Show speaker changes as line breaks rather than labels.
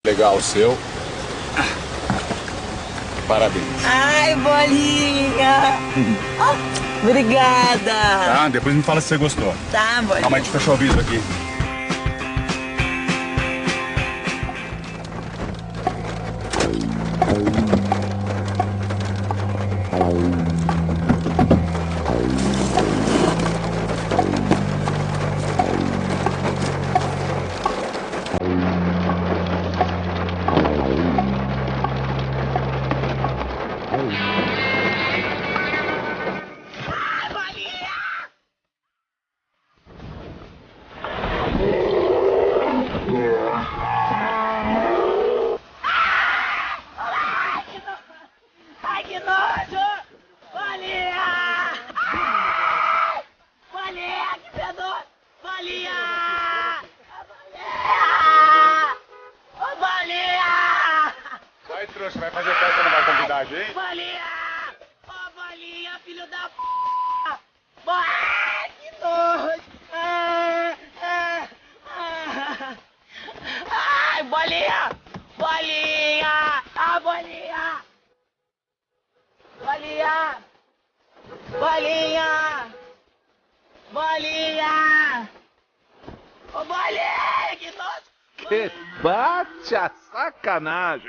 Legal o seu. Parabéns.
Ai, bolinha! Obrigada!
Tá, depois me fala se você gostou.
Tá, bolinha.
Calma aí, deixa eu fechar o vidro aqui.
Ai, que nojo! Bolinha! Bolinha, que fedor! Bolinha! Bolinha! Ô, bolinha!
Vai, trouxa, vai fazer festa, não vai convidar a gente?
Bolinha! Ô, bolinha, filho da p... Ai, que nojo! Ai, bolinha! Bolinha! Ah, bolinha! Bolinha! Bolinha! Bolinha! Ô, bolinha! Que nojo!
Que bate a sacanagem!